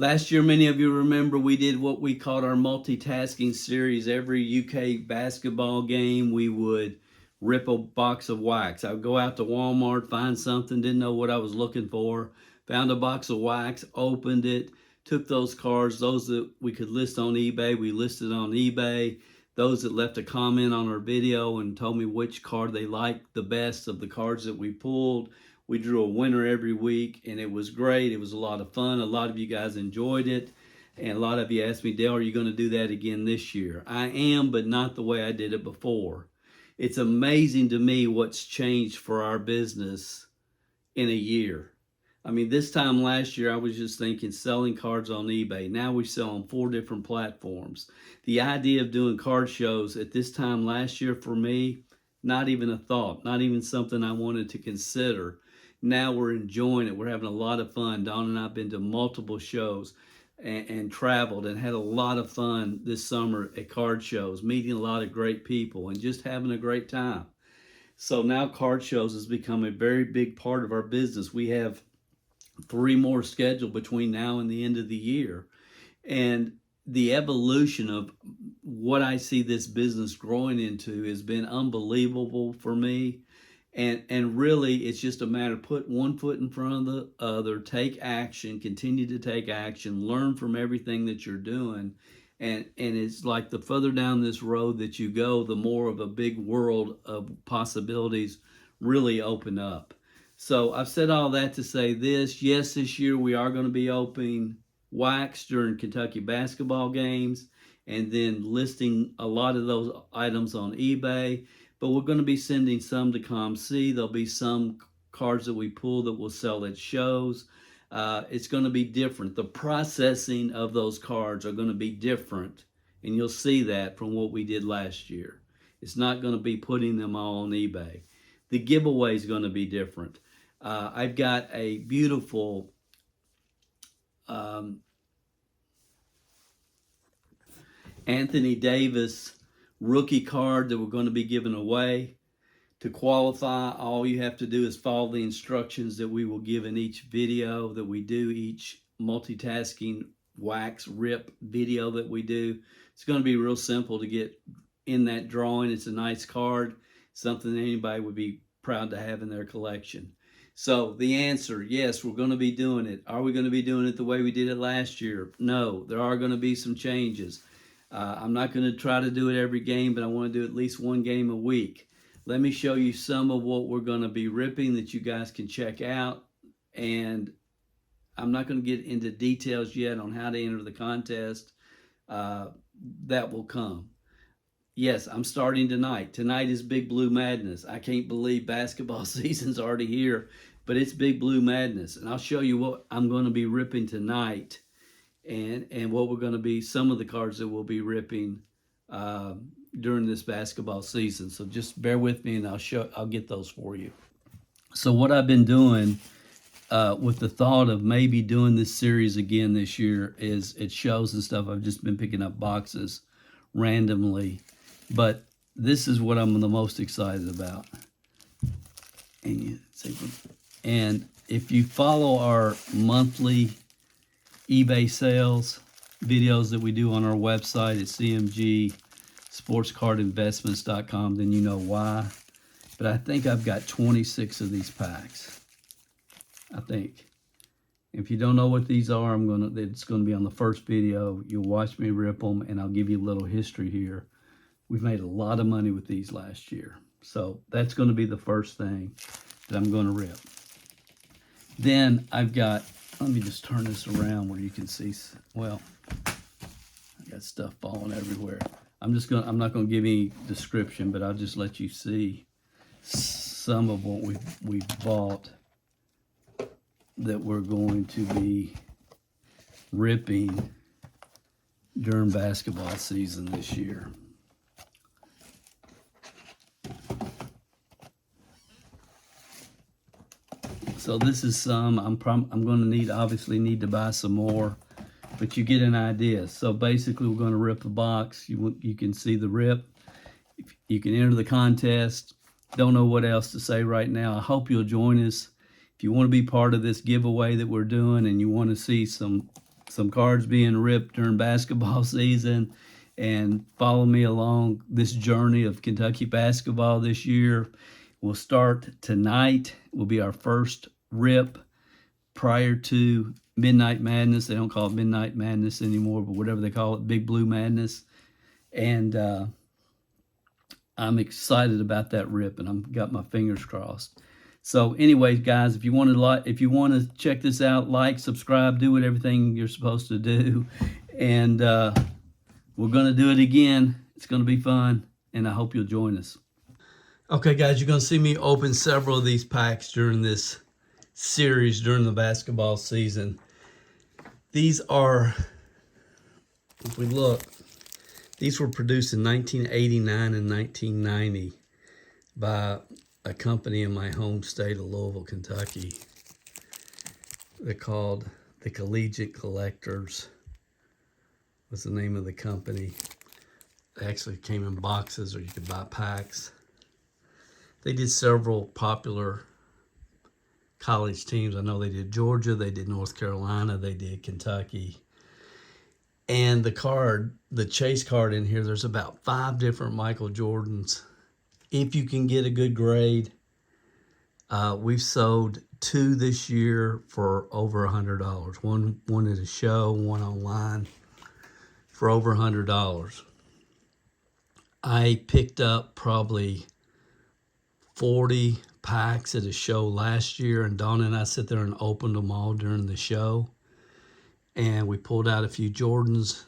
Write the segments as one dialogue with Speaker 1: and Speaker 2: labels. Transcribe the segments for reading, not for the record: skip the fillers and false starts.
Speaker 1: Last year, many of you remember we did what we called our multitasking series. Every UK basketball game, we would rip a box of wax. I would go out to Walmart, find something, didn't know what I was looking for, found a box of wax, opened it, took those cards, those that we could list on eBay, we listed on eBay. Those that left a comment on our video and told me which card they liked the best of the cards that we pulled. We drew a winner every week, and it was great. It was a lot of fun. A lot of you guys enjoyed it, and a lot of you asked me, Dale, are you going to do that again this year? I am, but not the way I did it before. It's amazing to me what's changed for our business in a year. I mean, this time last year, I was just thinking selling cards on eBay. Now we sell on 4 different platforms. The idea of doing card shows at this time last year for me, not even a thought, not even something I wanted to consider. Now we're enjoying it. We're having a lot of fun. Dawn and I have been to multiple shows and traveled and had a lot of fun this summer at card shows, meeting a lot of great people and just having a great time. So now card shows has become a very big part of our business. We have 3 more scheduled between now and the end of the year. And the evolution of what I see this business growing into has been unbelievable for me. And really, it's just a matter of put one foot in front of the other, take action, continue to take action, learn from everything that you're doing. And it's like the further down this road that you go, the more of a big world of possibilities really open up. So I've said all that to say this. Yes, this year we are going to be opening wax during Kentucky basketball games and then listing a lot of those items on eBay. But we're going to be sending some to ComC. There'll be some cards that we pull that will sell at shows. It's going to be different. The processing of those cards are going to be different, and you'll see that from what we did last year. It's not going to be putting them all on eBay. The giveaway is going to be different. I've got a beautiful Anthony Davis rookie card that we're going to be giving away. To qualify, all you have to do is follow the instructions that we will give in each video that we do, each multitasking wax rip video that we do. It's going to be real simple to get in that drawing. It's a nice card, something that anybody would be proud to have in their collection. So the answer, yes, we're going to be doing it. Are we going to be doing it the way we did it last year? No, there are going to be some changes. I'm not going to try to do it every game, but I want to do at least 1 game a week. Let me show you some of what we're going to be ripping that you guys can check out. And I'm not going to get into details yet on how to enter the contest. That will come. Yes, I'm starting tonight. Tonight is Big Blue Madness. I can't believe basketball season's already here, but it's Big Blue Madness. And I'll show you what I'm going to be ripping tonight and what we're going to be, some of the cards that we'll be ripping during this basketball season. So just bear with me and I'll get those for you. So what I've been doing with the thought of maybe doing this series again this year is it shows and stuff. I've just been picking up boxes randomly, but this is what I'm the most excited about. And if you follow our monthly eBay sales videos that we do on our website at cmgsportscardinvestments.com, then you know why. But I think I've got 26 of these packs. I think. If you don't know what these are, it's gonna be on the first video. You'll watch me rip them, and I'll give you a little history here. We've made a lot of money with these last year. So that's gonna be the first thing that I'm gonna rip. Then I've got, let me just turn this around where you can see, well, I got stuff falling everywhere. I'm not gonna give any description, but I'll just let you see some of what we've bought that we're going to be ripping during basketball season this year. So this is some. I'm going to need to buy some more, but you get an idea. So basically, we're going to rip the box. You can see the rip. You can enter the contest. Don't know what else to say right now. I hope you'll join us. If you want to be part of this giveaway that we're doing and you want to see some some cards being ripped during basketball season, and follow me along this journey of Kentucky basketball this year. We'll start tonight. Will be our first rip prior to Midnight Madness. They don't call it Midnight Madness anymore, but whatever they call it, Big Blue Madness. And I'm excited about that rip, and I've got my fingers crossed. So, anyways, guys, if you want to check this out, like, subscribe, do everything you're supposed to do, and we're gonna do it again. It's gonna be fun, and I hope you'll join us. Okay, guys, you're gonna see me open several of these packs during this series during the basketball season. These are, if we look, these were produced in 1989 and 1990 by a company in my home state of Louisville, Kentucky. They're called the Collegiate Collectors, was the name of the company. They actually came in boxes, or you could buy packs. They did several popular college teams. I know they did Georgia, they did North Carolina, they did Kentucky. And the chase card in here, there's about 5 different Michael Jordans. If you can get a good grade, we've sold 2 this year for over $100. One at a show, one online for over $100. I picked up probably 40 packs at a show last year, and Donna and I sit there and opened them all during the show. And we pulled out a few Jordans.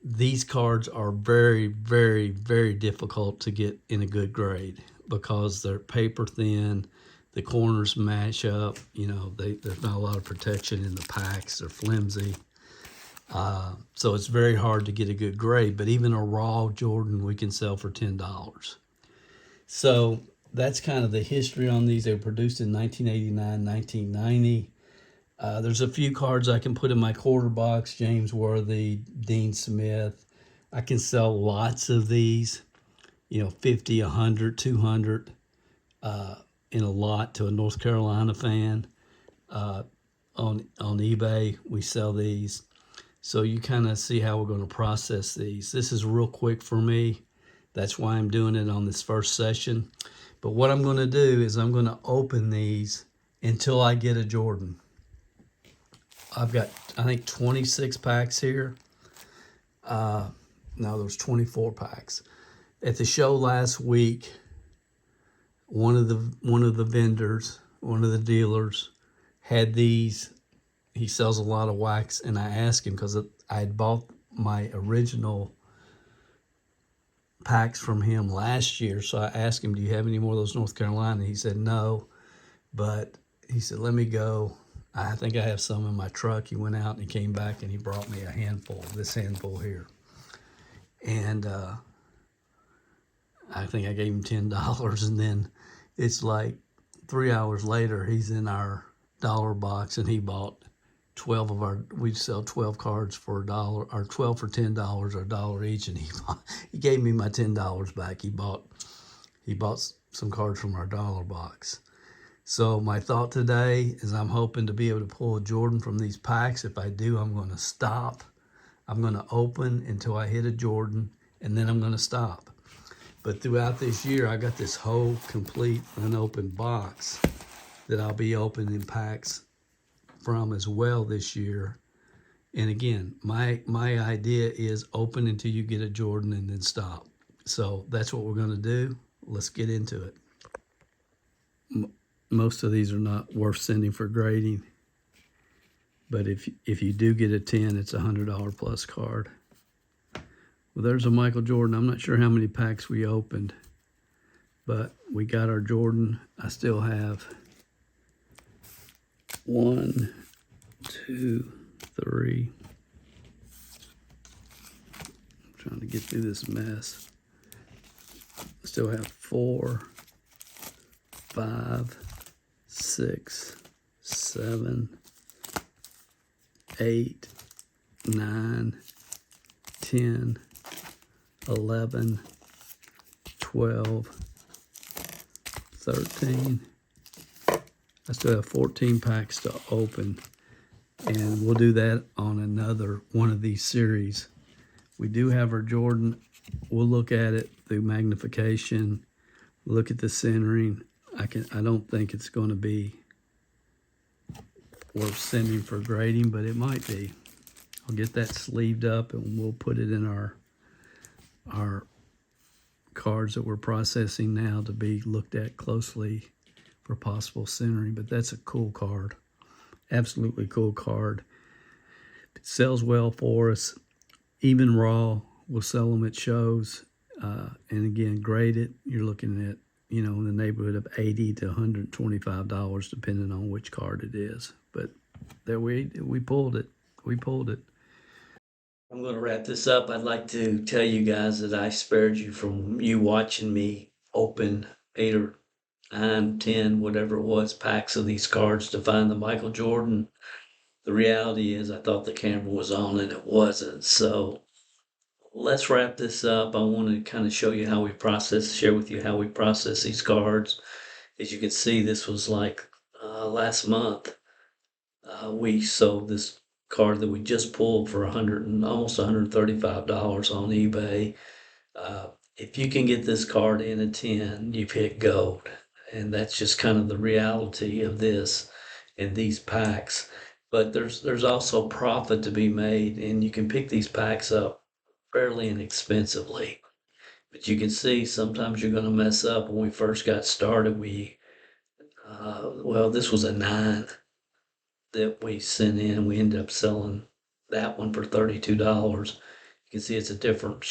Speaker 1: These cards are very, very, very difficult to get in a good grade because they're paper thin. The corners match up. You know, there's not a lot of protection in the packs. They're flimsy. So it's very hard to get a good grade. But even a raw Jordan we can sell for $10. So that's kind of the history on these. They were produced in 1989, 1990. There's a few cards I can put in my quarter box. James Worthy, Dean Smith. I can sell lots of these, 50, 100, 200 in a lot to a North Carolina fan. On eBay, we sell these. So you kind of see how we're going to process these. This is real quick for me. That's why I'm doing it on this first session. But what I'm going to do is I'm going to open these until I get a Jordan. I've got, I think, 26 packs here. No, there's 24 packs. At the show last week, one of the vendors, one of the dealers, had these. He sells a lot of wax, and I asked him because I had bought my original packs from him last year. So I asked him, "Do you have any more of those North Carolina?" He said no, but he said, "Let me go. I think I have some in my truck." He went out and he came back and he brought me a handful, this handful here. And I think I gave him $10. And then it's like 3 hours later, he's in our dollar box and he bought 12 of our, we sell 12 cards for $1, or 12 for $10, or $1 each. And he gave me my $10 back. He bought some cards from our dollar box. So my thought today is I'm hoping to be able to pull a Jordan from these packs. If I do, I'm going to stop. I'm going to open until I hit a Jordan, and then I'm going to stop. But throughout this year, I got this whole complete unopened box that I'll be opening packs from as well this year. And again, my idea is open until you get a Jordan and then stop. So that's what we're going to do. Let's get into it. Most of these are not worth sending for grading, but if you do get a 10, it's a $100 plus card. Well, there's a Michael Jordan. I'm not sure how many packs we opened, but we got our Jordan. I still have 1, 2, 3. I'm trying to get through this mess. I still have 4, 5, 6, 7, 8, 9, 10, 11, 12, 13. I still have 14 packs to open. And we'll do that on another one of these series. We do have our Jordan. We'll look at it through magnification, look at the centering. I don't think it's going to be worth sending for grading, but it might be. I'll get that sleeved up and we'll put it in our cards that we're processing now to be looked at closely for possible centering. But that's a cool card. Absolutely cool card. It sells well for us. Even raw, we'll sell them at shows. And again, graded, you're looking at, in the neighborhood of $80 to $125, depending on which card it is. But there we pulled it. We pulled it. I'm going to wrap this up. I'd like to tell you guys that I spared you from you watching me open 8 or 9, 10, whatever it was, packs of these cards to find the Michael Jordan. The reality is I thought the camera was on and it wasn't. So let's wrap this up. I want to kind of show you how we share with you how we process these cards. As you can see, this was like last month. We sold this card that we just pulled for almost $135 on eBay. If you can get this card in a 10, you've hit gold. And that's just kind of the reality of this and these packs. But there's also profit to be made, and you can pick these packs up fairly inexpensively. But you can see sometimes you're going to mess up. When we first got started, this was a 9 that we sent in. We ended up selling that one for $32. You can see it's a different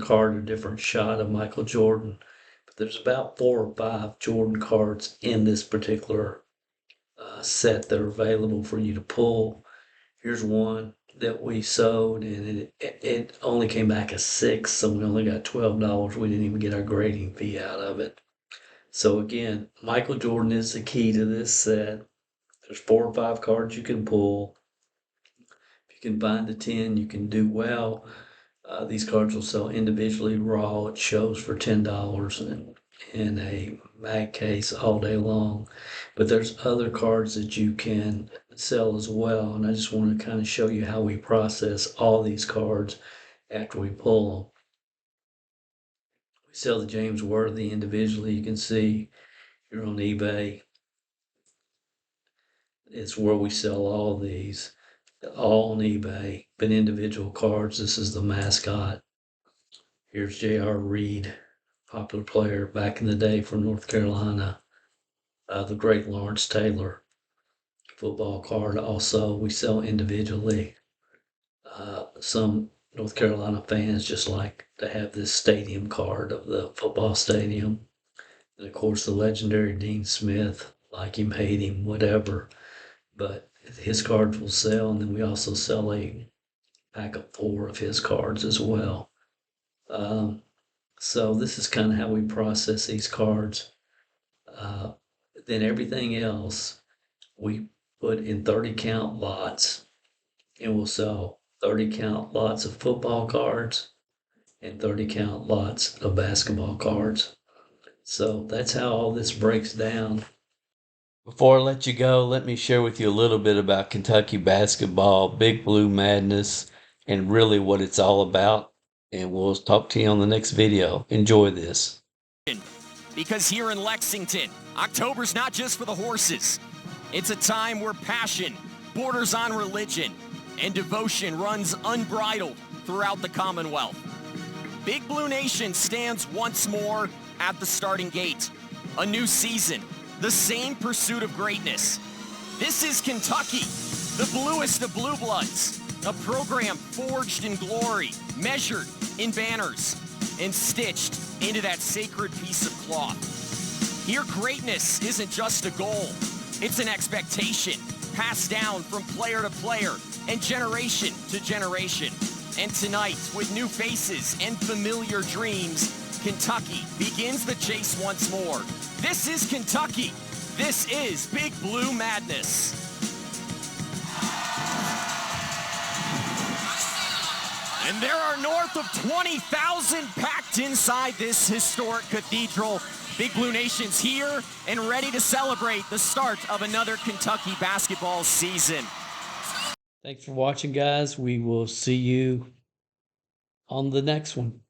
Speaker 1: card, a different shot of Michael Jordan. But there's about 4 or 5 Jordan cards in this particular set that are available for you to pull. Here's one that we sold, and it only came back a 6, so we only got $12. We didn't even get our grading fee out of it. So again, Michael Jordan is the key to this set. There's 4 or 5 cards you can pull. If you can find a 10, you can do well. These cards will sell individually raw at shows for $10 and in a mag case all day long. But there's other cards that you can sell as well, and I just want to kind of show you how we process all these cards after we pull them. We sell the James Worthy individually. You can see here on eBay. It's where we sell all these, all on eBay, but individual cards. This is the mascot. Here's J.R. Reed, popular player back in the day from North Carolina. The great Lawrence Taylor football card also we sell individually. Some North Carolina fans just like to have this stadium card of the football stadium. And of course the legendary Dean Smith, like him, hate him, whatever. But his cards will sell, and then we also sell a pack of 4 of his cards as well. So this is kind of how we process these cards. Then everything else we put in 30 count lots, and we'll sell 30 count lots of football cards and 30 count lots of basketball cards. So that's how all this breaks down. Before I let you go, let me share with you a little bit about Kentucky basketball, Big Blue Madness, and really what it's all about. And we'll talk to you on the next video. Enjoy this.
Speaker 2: Because here in Lexington, October's not just for the horses. It's a time where passion borders on religion and devotion runs unbridled throughout the Commonwealth. Big Blue Nation stands once more at the starting gate. A new season, the same pursuit of greatness. This is Kentucky, the bluest of blue bloods, a program forged in glory, measured in banners, and stitched into that sacred piece of cloth. Here, greatness isn't just a goal, it's an expectation passed down from player to player and generation to generation. And tonight, with new faces and familiar dreams, Kentucky begins the chase once more. This is Kentucky. This is Big Blue Madness. And there are north of 20,000 packed inside this historic cathedral. Big Blue Nation's here and ready to celebrate the start of another Kentucky basketball season.
Speaker 3: Thanks for watching, guys. We will see you on the next one.